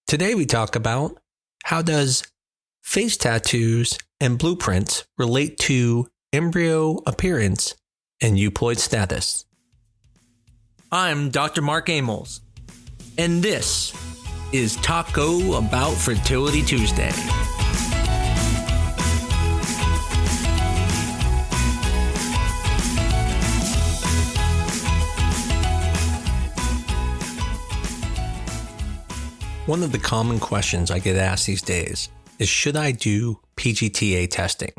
Today we talk about how does face tattoos and blueprints relate to embryo appearance and euploid status. I'm Dr. Mark Amos, and this is Taco About Fertility Tuesday. One of the common questions I get asked these days is, should I do PGTA testing?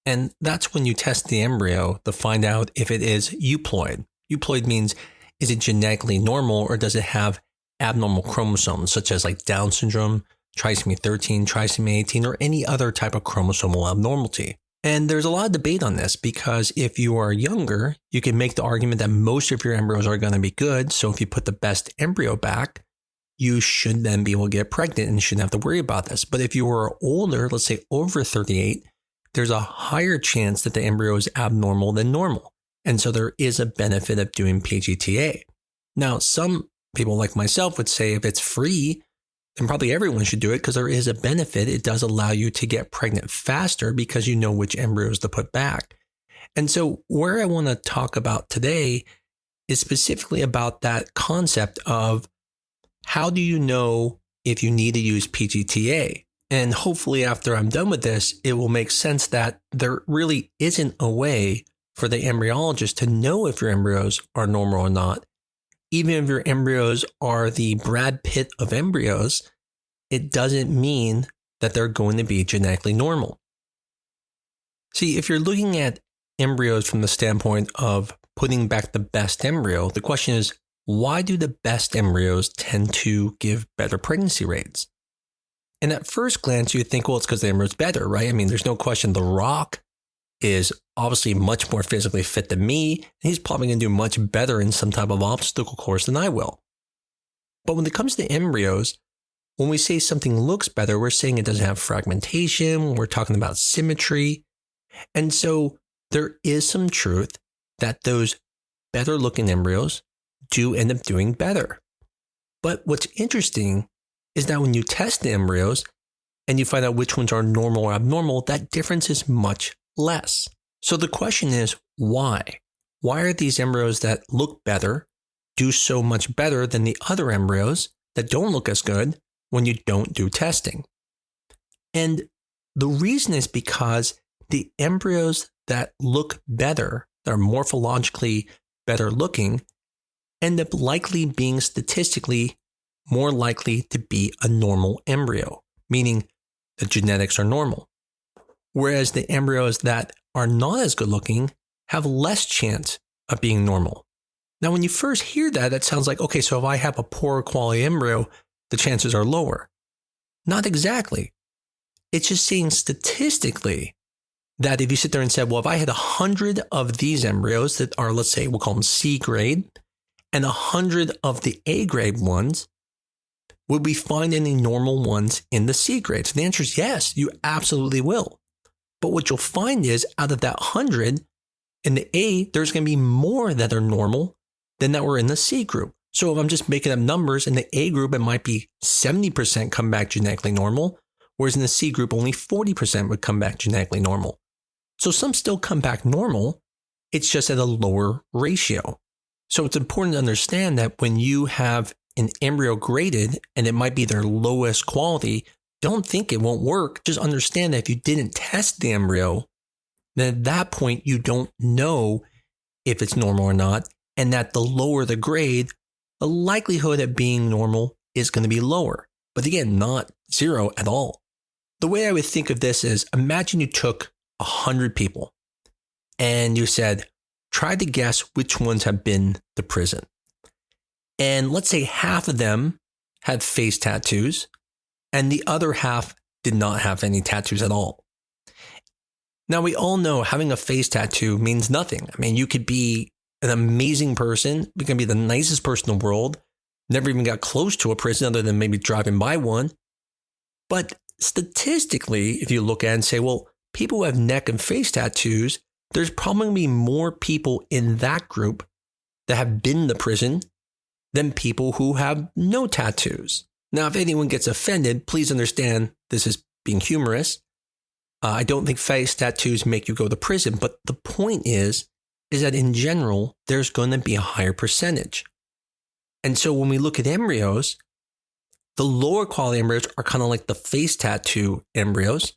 And that's when you test the embryo to find out if it is euploid. Euploid means, is it genetically normal or does it have abnormal chromosomes such as like Down syndrome, trisomy 13, trisomy 18, or any other type of chromosomal abnormality? And there's a lot of debate on this because if you are younger, you can make the argument that most of your embryos are going to be good. So if you put the best embryo back, you should then be able to get pregnant and you shouldn't have to worry about this. But if you are older, let's say over 38, there's a higher chance that the embryo is abnormal than normal. And so there is a benefit of doing PGTA. Now, some people like myself would say if it's free, then probably everyone should do it because there is a benefit. It does allow you to get pregnant faster because you know which embryos to put back. And so where I want to talk about today is specifically about that concept of how do you know if you need to use PGTA? And hopefully after I'm done with this, it will make sense that there really isn't a way for the embryologist to know if your embryos are normal or not. Even if your embryos are the Brad Pitt of embryos, it doesn't mean that they're going to be genetically normal. See, if you're looking at embryos from the standpoint of putting back the best embryo, the question is, why do the best embryos tend to give better pregnancy rates? And at first glance, you think, well, it's because the embryo's better, right? I mean, there's no question The Rock is obviously much more physically fit than me. And he's probably going to do much better in some type of obstacle course than I will. But when it comes to embryos, when we say something looks better, we're saying it doesn't have fragmentation. We're talking about symmetry. And so there is some truth that those better looking embryos do end up doing better. But what's interesting is that when you test the embryos and you find out which ones are normal or abnormal, that difference is much less. So the question is, why? Why are these embryos that look better do so much better than the other embryos that don't look as good when you don't do testing? And the reason is because the embryos that look better, that are morphologically better looking, end up likely being statistically more likely to be a normal embryo, meaning the genetics are normal. Whereas the embryos that are not as good looking have less chance of being normal. Now, when you first hear that, that sounds like, okay, so if I have a poor quality embryo, the chances are lower. Not exactly. It's just saying statistically that if you sit there and said, well, if I had 100 of these embryos that are, let's say, we'll call them C grade, and 100 of the A grade ones, would we find any normal ones in the C grade? So the answer is yes, you absolutely will. But what you'll find is out of that 100 in the A, there's going to be more that are normal than that were in the C group. So if I'm just making up numbers, in the A group, it might be 70% come back genetically normal, whereas in the C group, only 40% would come back genetically normal. So some still come back normal, it's just at a lower ratio. So it's important to understand that when you have an embryo graded and it might be their lowest quality, don't think it won't work. Just understand that if you didn't test the embryo, then at that point you don't know if it's normal or not. And that the lower the grade, the likelihood of being normal is going to be lower. But again, not zero at all. The way I would think of this is, imagine you took 100 people and you said, try to guess which ones have been to prison. And let's say half of them had face tattoos and the other half did not have any tattoos at all. Now, we all know having a face tattoo means nothing. I mean, you could be an amazing person, you can be the nicest person in the world, never even got close to a prison other than maybe driving by one. But statistically, if you look at it and say, well, people who have neck and face tattoos, there's probably going to be more people in that group that have been to prison than people who have no tattoos. Now, if anyone gets offended, please understand this is being humorous. I don't think face tattoos make you go to prison, but the point is that in general, there's going to be a higher percentage. And so when we look at embryos, the lower quality embryos are kind of like the face tattoo embryos.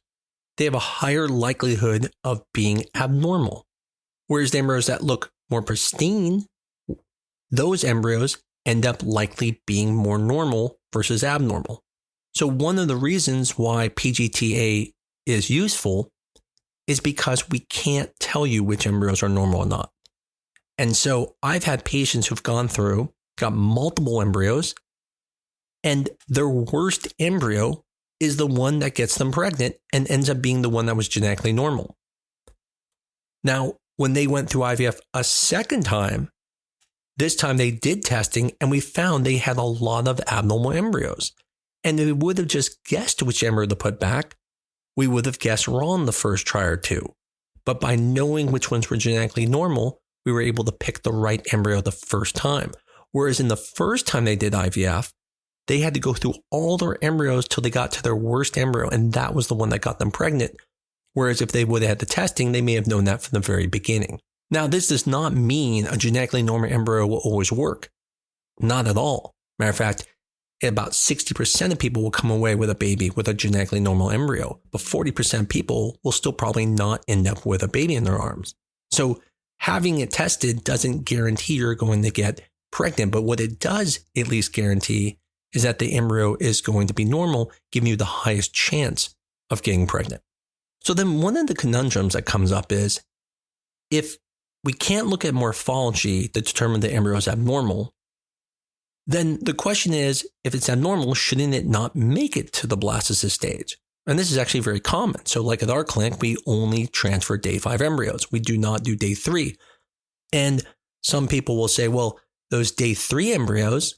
They have a higher likelihood of being abnormal. Whereas the embryos that look more pristine, those embryos end up likely being more normal versus abnormal. So one of the reasons why PGTA is useful is because we can't tell you which embryos are normal or not. And so I've had patients who've gone through, got multiple embryos, and their worst embryo is the one that gets them pregnant and ends up being the one that was genetically normal. Now, when they went through IVF a second time, this time they did testing and we found they had a lot of abnormal embryos. And we would have just guessed which embryo to put back. We would have guessed wrong the first try or two. But by knowing which ones were genetically normal, we were able to pick the right embryo the first time. Whereas in the first time they did IVF, they had to go through all their embryos till they got to their worst embryo, and that was the one that got them pregnant. Whereas if they would have had the testing, they may have known that from the very beginning. Now, this does not mean a genetically normal embryo will always work. Not at all. Matter of fact, about 60% of people will come away with a baby with a genetically normal embryo, but 40% of people will still probably not end up with a baby in their arms. So having it tested doesn't guarantee you're going to get pregnant, but what it does at least guarantee is that the embryo is going to be normal, giving you the highest chance of getting pregnant. So then one of the conundrums that comes up is, if we can't look at morphology to determine the embryo is abnormal, then the question is, if it's abnormal, shouldn't it not make it to the blastocyst stage? And this is actually very common. So like at our clinic, we only transfer day 5 embryos. We do not do day 3. And some people will say, well, those day 3 embryos,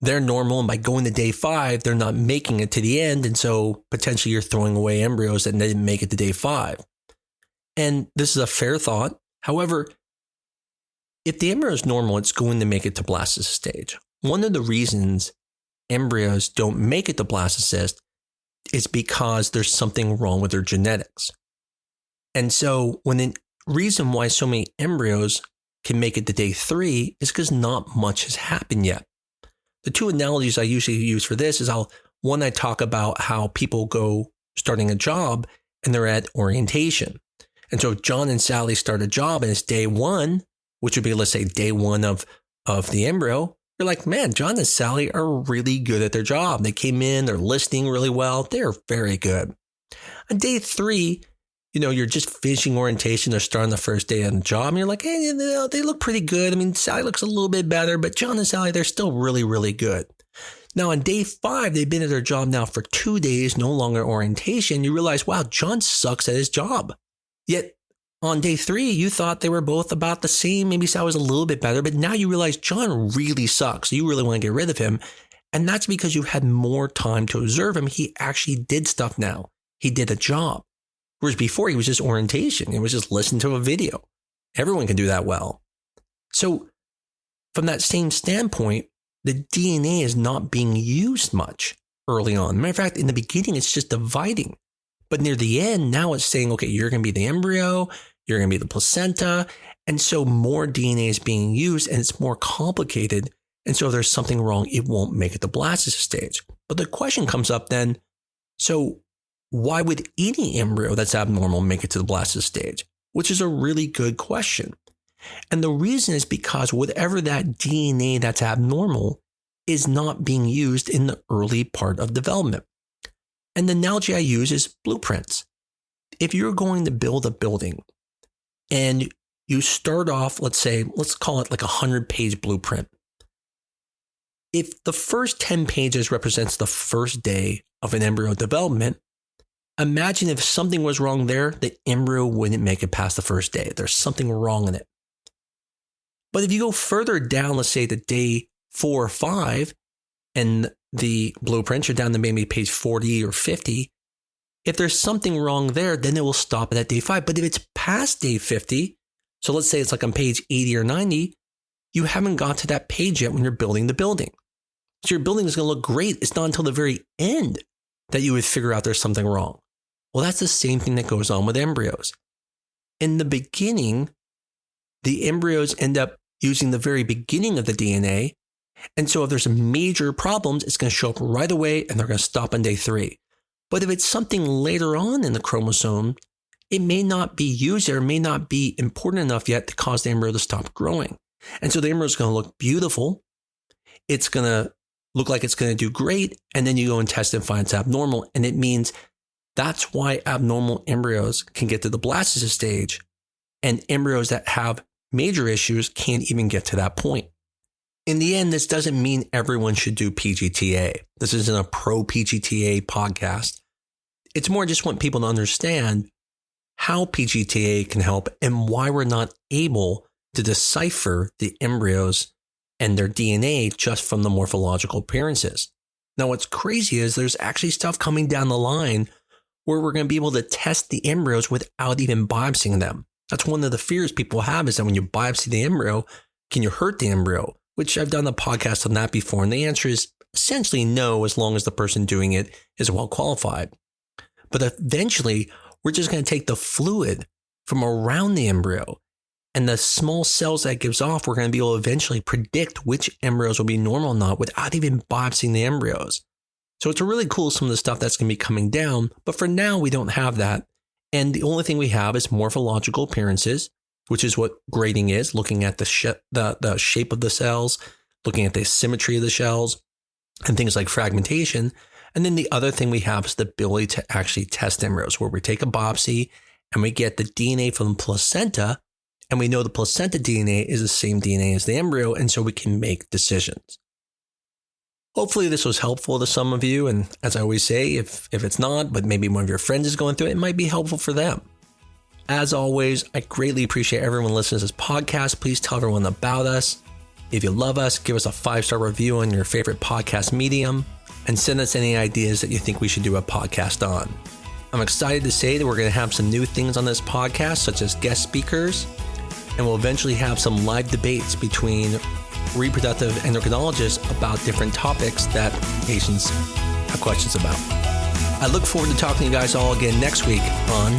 they're normal, and by going to day 5, they're not making it to the end. And so potentially you're throwing away embryos that didn't make it to day 5. And this is a fair thought. However, if the embryo is normal, it's going to make it to blastocyst stage. One of the reasons embryos don't make it to blastocyst is because there's something wrong with their genetics. And so the reason why so many embryos can make it to day 3 is because not much has happened yet. The two analogies I usually use for this is I talk about how people go starting a job and they're at orientation. And so if John and Sally start a job and it's day 1, which would be, let's say, day 1 of the embryo, you're like, man, John and Sally are really good at their job. They came in, they're listening really well. They're very good. On day 3, you're just finishing orientation. They're starting the first day on the job. And you're like, hey, they look pretty good. I mean, Sally looks a little bit better, but John and Sally, they're still really, really good. Now on day 5, they've been at their job now for 2 days, no longer orientation. You realize, wow, John sucks at his job. Yet on day 3, you thought they were both about the same. Maybe Sally was a little bit better, but now you realize John really sucks. You really want to get rid of him. And that's because you had more time to observe him. He actually did stuff now. He did a job. Whereas before, he was just orientation. It was just listen to a video. Everyone can do that well. So from that same standpoint, the DNA is not being used much early on. Matter of fact, in the beginning, it's just dividing. But near the end, now it's saying, okay, you're going to be the embryo, you're going to be the placenta. And so more DNA is being used and it's more complicated. And so if there's something wrong, it won't make it to blastocyst stage. But the question comes up then, so why would any embryo that's abnormal make it to the blastocyst stage? Which is a really good question. And the reason is because whatever that DNA that's abnormal is not being used in the early part of development. And the analogy I use is blueprints. If you're going to build a building and you start off, let's call it like a 100-page blueprint. If the first 10 pages represents the first day of an embryo development, imagine if something was wrong there, the embryo wouldn't make it past the first day. There's something wrong in it. But if you go further down, let's say to day 4 or 5, and the blueprints are down to maybe page 40 or 50, if there's something wrong there, then it will stop at day 5. But if it's past day 50, so let's say it's like on page 80 or 90, you haven't got to that page yet when you're building the building. So your building is going to look great. It's not until the very end that you would figure out there's something wrong. Well, that's the same thing that goes on with embryos. In the beginning, the embryos end up using the very beginning of the DNA. And so if there's major problems, it's going to show up right away and they're going to stop on day 3. But if it's something later on in the chromosome, it may not be used or may not be important enough yet to cause the embryo to stop growing. And so the embryo is going to look beautiful. It's going to look like it's going to do great. And then you go and test and find it's abnormal. And it means that's why abnormal embryos can get to the blastocyst stage, and embryos that have major issues can't even get to that point. In the end, this doesn't mean everyone should do PGTA. This isn't a pro-PGTA podcast. It's more just want people to understand how PGTA can help and why we're not able to decipher the embryos and their DNA just from the morphological appearances. Now, what's crazy is there's actually stuff coming down the line where we're going to be able to test the embryos without even biopsying them. That's one of the fears people have, is that when you biopsy the embryo, can you hurt the embryo? Which I've done a podcast on that before. And the answer is essentially no, as long as the person doing it is well qualified. But eventually, we're just going to take the fluid from around the embryo and the small cells that it gives off, we're going to be able to eventually predict which embryos will be normal or not without even biopsying the embryos. So it's really cool, some of the stuff that's going to be coming down. But for now, we don't have that. And the only thing we have is morphological appearances, which is what grading is, looking at the shape of the cells, looking at the symmetry of the shells, and things like fragmentation. And then the other thing we have is the ability to actually test embryos, where we take a biopsy and we get the DNA from the placenta, and we know the placenta DNA is the same DNA as the embryo, and so we can make decisions. Hopefully this was helpful to some of you, and as I always say, if it's not, but maybe one of your friends is going through it, it might be helpful for them. As always, I greatly appreciate everyone listening to this podcast. Please tell everyone about us. If you love us, give us a 5-star review on your favorite podcast medium, and send us any ideas that you think we should do a podcast on. I'm excited to say that we're going to have some new things on this podcast, such as guest speakers, and we'll eventually have some live debates between reproductive endocrinologists about different topics that patients have questions about. I look forward to talking to you guys all again next week on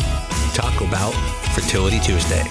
Talk About Fertility Tuesday.